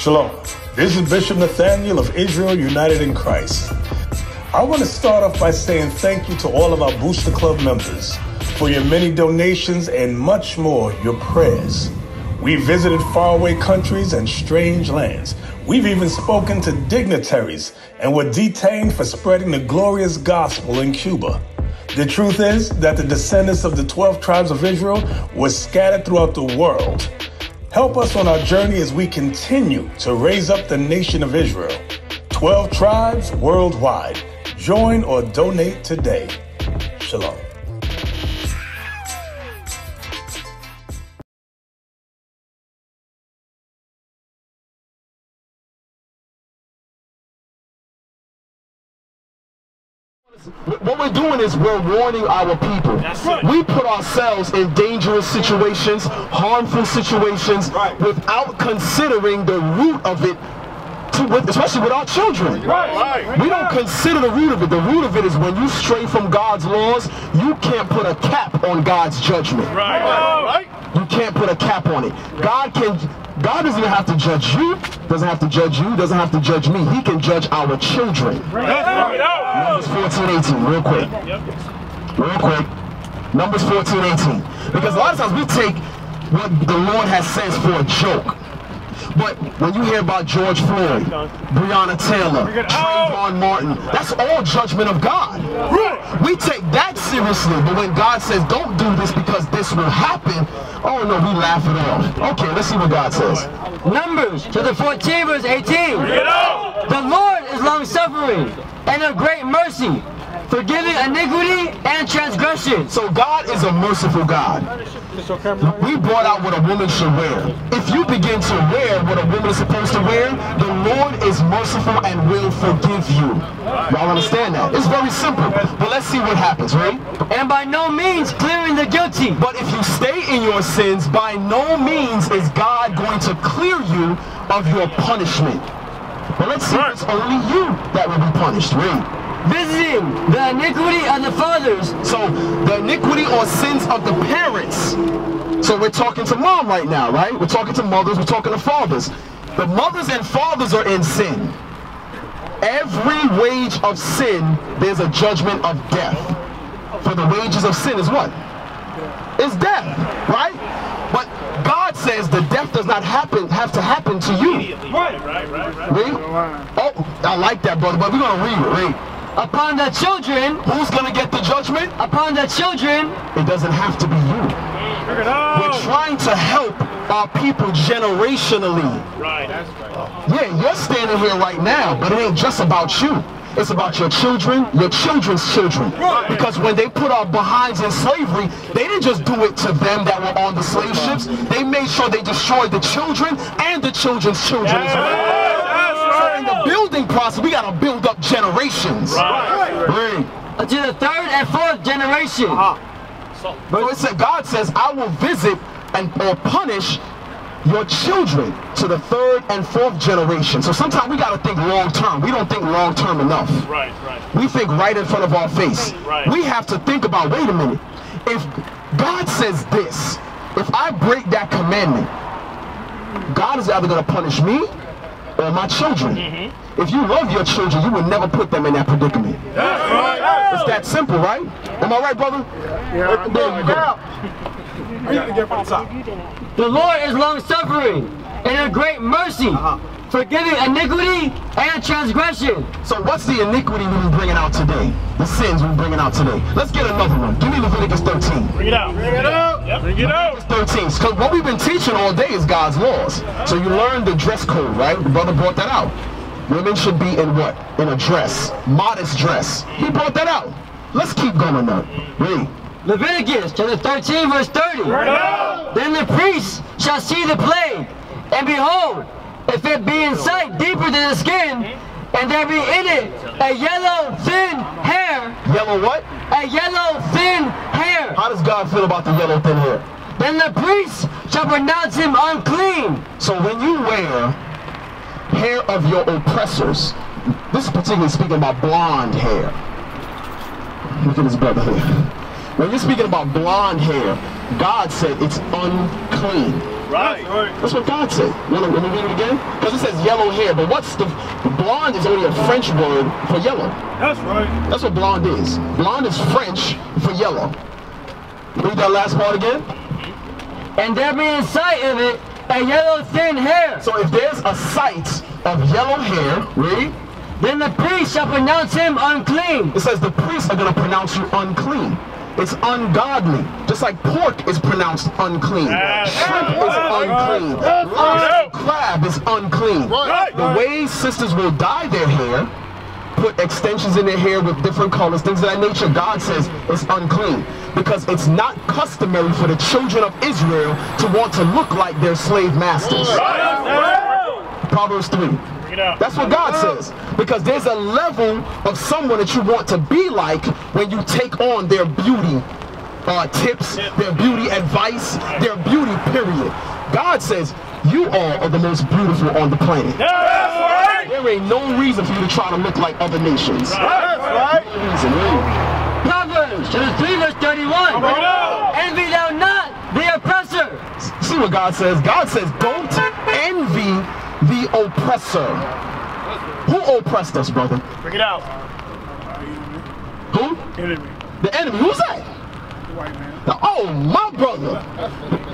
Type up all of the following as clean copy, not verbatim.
Shalom. This is Bishop Nathaniel of Israel United in Christ. I want to start off by saying thank you to all of our Booster Club members for your many donations and much more, your prayers. We visited faraway countries and strange lands. We've even spoken to dignitaries and were detained for spreading the glorious gospel in Cuba. The truth is that the descendants of the 12 tribes of Israel were scattered throughout the world. Help us on our journey as we continue to raise up the nation of Israel. 12 tribes worldwide. Join or donate today. Shalom. What we're doing is we're warning our people. We put ourselves in dangerous situations, harmful situations, without considering the root of it, especially with our children. We don't consider the root of it. The root of it is when you stray from God's laws, you can't put a cap on God's judgment. You can't put a cap on it. God doesn't have to judge you, doesn't have to judge you, doesn't have to judge me. He can judge our children. Numbers 14:18, real quick. Numbers 14:18. Because a lot of times we take what the Lord has said for a joke. But when you hear about George Floyd, Breonna Taylor, Trayvon Martin, that's all judgment of God. We take that seriously, but when God says, don't do this because this will happen, oh no, we laugh it off. Okay, let's see what God says. Numbers chapter 14 verse 18. The Lord is long-suffering and of great mercy, forgiving iniquity and transgression. So God is a merciful God. We brought out what a woman should wear. If you begin to wear what a woman is supposed to wear, the Lord is merciful and will forgive you. Y'all understand that? It's very simple. But let's see what happens, right? And by no means clearing the guilty. But if you stay in your sins, by no means is God going to clear you of your punishment. But let's see if it's only you that will be punished, right? Visiting the iniquity of the fathers. So the iniquity or sins of the parents. So we're talking to mom right now, right? We're talking to mothers, we're talking to fathers. The mothers and fathers are in sin. Every wage of sin, there's a judgment of death. For the wages of sin is what? It's death, right? But God says the death does not have to happen to you. Read? Oh, I like that, brother, but we're going to read it, read. Upon the children. Who's going to get the judgment? Upon the children. It doesn't have to be you. We're trying to help our people generationally. That's right. Yeah, you're standing here right now, but it ain't just about you. It's about your children, your children's children. Because when they put our behinds in slavery, they didn't just do it to them that were on the slave ships. They made sure they destroyed the children and the children's children as well. So in the building process, we got to build up generations. Unto the third and fourth generation. But it said, God says, I will visit or punish your children to the third and fourth generation. So sometimes we got to think long term. We don't think long term enough. We think right in front of our face. We have to think about, wait a minute, if God says this, if I break that commandment, God is either going to punish me or my children. If you love your children, you would never put them in that predicament. It's that simple, right? Am I right, brother? Yeah. There you go. The Lord is long-suffering and of great mercy, forgiving iniquity and transgression. So what's the iniquity we've been bringing out today? The sins we're bringing out today. Let's get another one. Give me Leviticus 13. Bring it out. Bring it out. Yep. Bring it out. Leviticus 13. Because what we've been teaching all day is God's laws. So you learn the dress code, right? The brother brought that out. Women should be in what? In a dress. Modest dress. He brought that out. Let's keep going now. Read. Leviticus chapter 13 verse 30. Then the priest shall see the plague, and behold, if it be in sight deeper than the skin, and there be in it a yellow thin hair. Yellow what? A yellow thin hair. How does God feel about the yellow thin hair? Then the priest shall pronounce him unclean. So when you wear hair of your oppressors, this is particularly speaking about blonde hair. Look at his brother here. When you're speaking about blonde hair, God said it's unclean. Right. That's what God said. Let me read it again. Because it says yellow hair, but what's the blonde is only a French word for yellow. That's right. That's what blonde is. Blonde is French for yellow. Read that last part again. And there be in sight of it a yellow thin hair. So if there's a sight of yellow hair, read. Then the priest shall pronounce him unclean. It says the priests are going to pronounce you unclean. It's ungodly. Just like pork is pronounced unclean. Shrimp is unclean. Lobster, crab is unclean. The way sisters will dye their hair, put extensions in their hair with different colors, things of that nature, God says it's unclean. Because it's not customary for the children of Israel to want to look like their slave masters. Proverbs 3. That's what God says. Because there's a level of someone that you want to be like when you take on their beauty tips, their beauty advice, their beauty period. God says you all are the most beautiful on the planet. There ain't no reason for you to try to look like other nations. No reason, really. Proverbs chapter 3 verse 31. Envy thou not the oppressor. See what God says? God says don't envy the oppressor. Who oppressed us, brother? Bring it out. Who? Enemy. The enemy. Who's that? White man. Oh, my brother.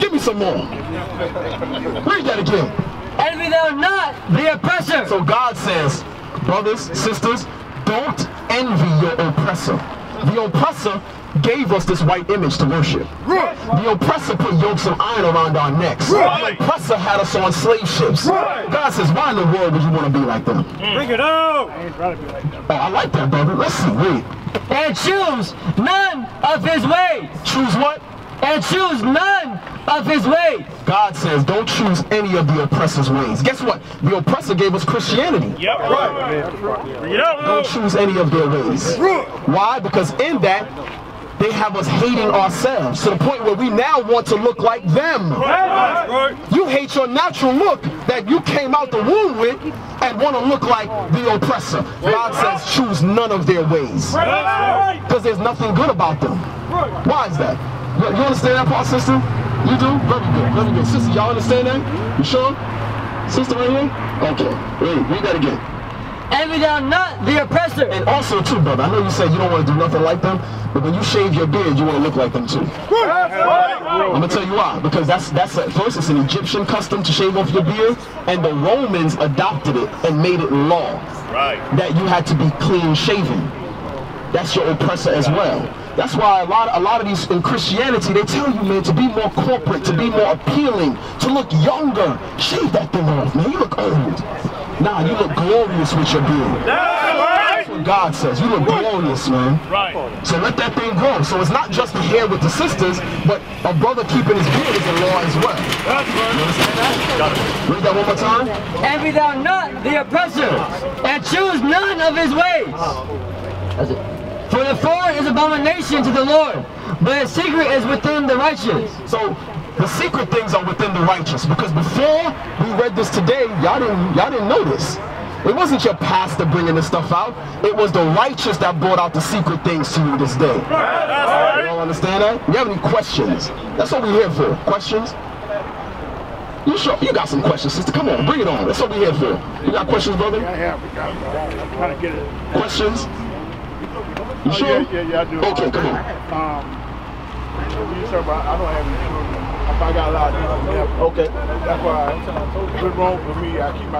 Give me some more. Read that again. Envy thou not the oppressor. So God says, brothers, sisters, don't envy your oppressor. The oppressor gave us this white image to worship. The oppressor put yokes of iron around our necks. The oppressor had us on slave ships. God says, why in the world would you want to be like them? Bring it out. I ain't trying to be like that. Oh, I like that, brother. Let's see. Read. And choose none of his ways. Choose what? And choose none of his ways. God says, don't choose any of the oppressor's ways. Guess what? The oppressor gave us Christianity. Yep. Right. Bring it out. Don't choose any of their ways. Why? Because in that, they have us hating ourselves to the point where we now want to look like them. You hate your natural look that you came out the womb with and want to look like the oppressor. God says choose none of their ways. Because there's nothing good about them. Why is that? You understand that part, sister? You do? Very good, very good. Sister, y'all understand that? You sure? Sister right here? Okay. Read that again. Envy thou not the oppressor. And also too, brother, I know you said you don't want to do nothing like them, but when you shave your beard, you want to look like them too. I'm gonna tell you why. Because first it's an Egyptian custom to shave off your beard, and the Romans adopted it and made it law that you had to be clean shaven. That's your oppressor as well. That's why a lot of these in Christianity, they tell you, man, to be more corporate, to be more appealing, to look younger. Shave that thing off, man. You look old. Nah, you look glorious with your beard. That's what God says. You look glorious, man. So let that thing grow. So it's not just the hair with the sisters, but a brother keeping his beard is a law as well. You understand that? Read that one more time. Envy thou not the oppressor, and choose none of his ways. That's it. For the foreign is abomination to the Lord, but his secret is within the righteous. So the secret things are within the righteous, because before we read this today, y'all didn't know this. It wasn't your pastor bringing this stuff out. It was the righteous that brought out the secret things to you this day. You all understand that? You have any questions? That's what we're here for. Questions? You sure? You got some questions, sister. Come on, bring it on. That's what we're here for. You got questions, brother? I have. I'm trying to get it. Questions? You sure? Yeah, I do. Okay, come on. You talk about, I don't have any children. I got a lot of children. Okay. That's why it's wrong for me. I keep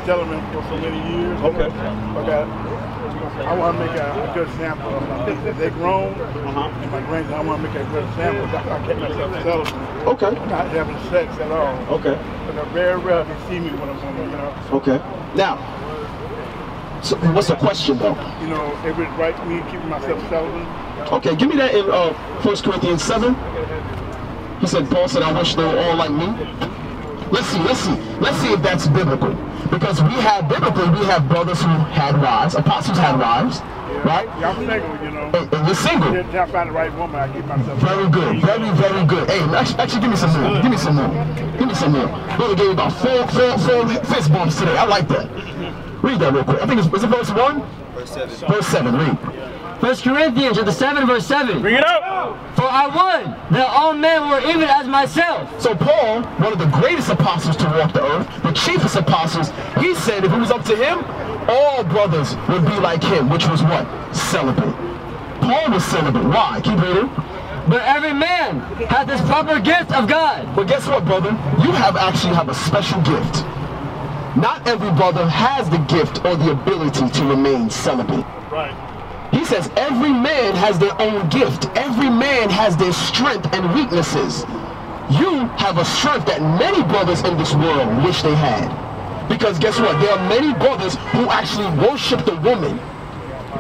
telling them for so many years. Okay. I want to make a good sample of them. They're grown, and my grandson, I want to make a good sample. That's why I kept myself celibate. Okay. Not having sex at all. Okay. But they're very rare to see me when I'm on, you know. Okay. Now, so what's the question though? You know, if it's right for me keeping myself celibate. Okay, give me that in 1 Corinthians 7. He said, Paul said, I wish they were all like me. Let's see if that's biblical. Because we have brothers who had wives, apostles had wives, right? Yeah, I'm single, you know. And you're single. Until I find the right woman, I keep myself. Very good, very good. Hey, actually, give me some more. Give me some more. Brother gave about four fist bumps today. I like that. Read that real quick. I think is it verse 1? Verse 7. Verse 7, read. 1 Corinthians chapter 7 verse 7. Bring it up! For I would that all men were even as myself. So Paul, one of the greatest apostles to walk the earth, the chiefest apostles, he said if it was up to him, all brothers would be like him, which was what? Celibate. Paul was celibate. Why? Keep reading. But every man hath this proper gift of God. But guess what, brother? You actually have a special gift. Not every brother has the gift or the ability to remain celibate. Right. He says every man has their own gift. Every man has their strength and weaknesses. You have a strength that many brothers in this world wish they had. Because guess what? There are many brothers who actually worship the woman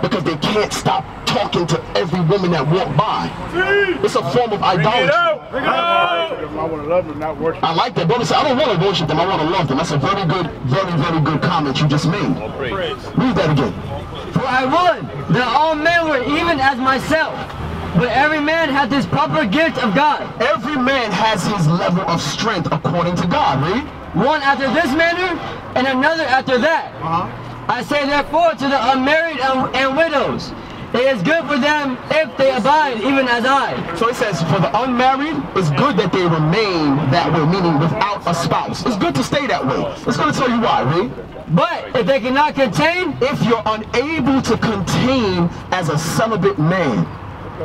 because they can't stop talking to every woman that walk by. It's a form of idolatry. Bring it out. I want to love them, not worship. I like that. Brother said, I don't want to worship them, I want to love them. That's a very good, very good comment you just made. Read that again. For I would that all men were even as myself. But every man hath this proper gift of God. Every man has his level of strength according to God, right? One after this manner, and another after that. I say therefore to the unmarried and widows, it is good for them if they abide even as I. So it says, for the unmarried, it's good that they remain that way, meaning without a spouse. It's good to stay that way. It's going to tell you why, right? But if they cannot contain, if you're unable to contain as a celibate man,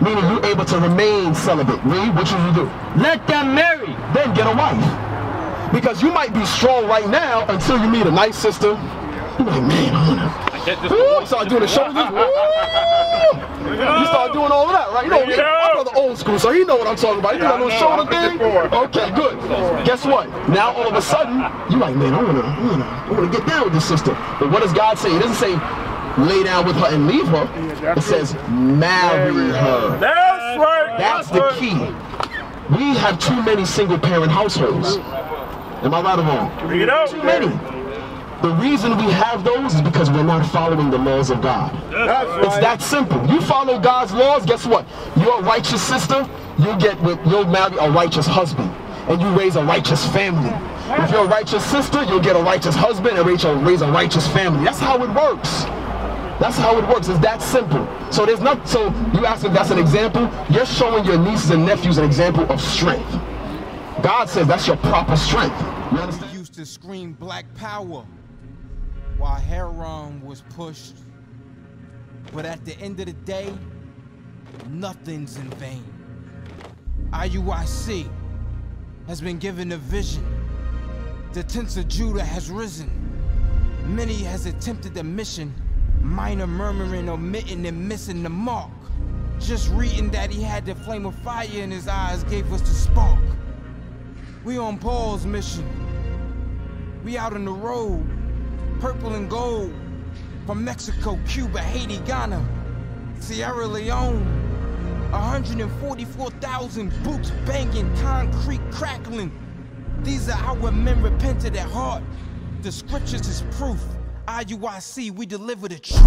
meaning you're able to remain celibate, read, what should you do? Let them marry. Then get a wife. Because you might be strong right now until you meet a nice sister. You're like, man, I wanna start doing the shoulders. You start doing all of that, right? You know, my brother old school, so he know what I'm talking about. You know that little shoulder thing? Okay, good. Guess what? Now all of a sudden, you're like, man, I wanna get down with this sister. But what does God say? He doesn't say lay down with her and leave her. It says marry her. That's right. That's the key. We have too many single parent households. Am I right or wrong? Bring it out. Too many. The reason we have those is because we're not following the laws of God. It's that simple. You follow God's laws, guess what? You're a righteous sister, you'll marry a righteous husband, and you raise a righteous family. If you're a righteous sister, you'll get a righteous husband and raise a righteous family. That's how it works. That's how it works. It's that simple. So there's not. So you ask if that's an example. You're showing your nieces and nephews an example of strength. God says that's your proper strength. You understand? Used to scream black power while heroin was pushed, but at the end of the day, nothing's in vain. IUIC has been given a vision. The tents of Judah has risen. Many has attempted the mission. Minor murmuring, omitting, and missing the mark. Just reading that he had the flame of fire in his eyes gave us the spark. We on Paul's mission. We out on the road, purple and gold. From Mexico, Cuba, Haiti, Ghana, Sierra Leone. 144,000 boots banging, concrete crackling. These are our men repented at heart. The scriptures is proof. IUIC, we deliver the truth.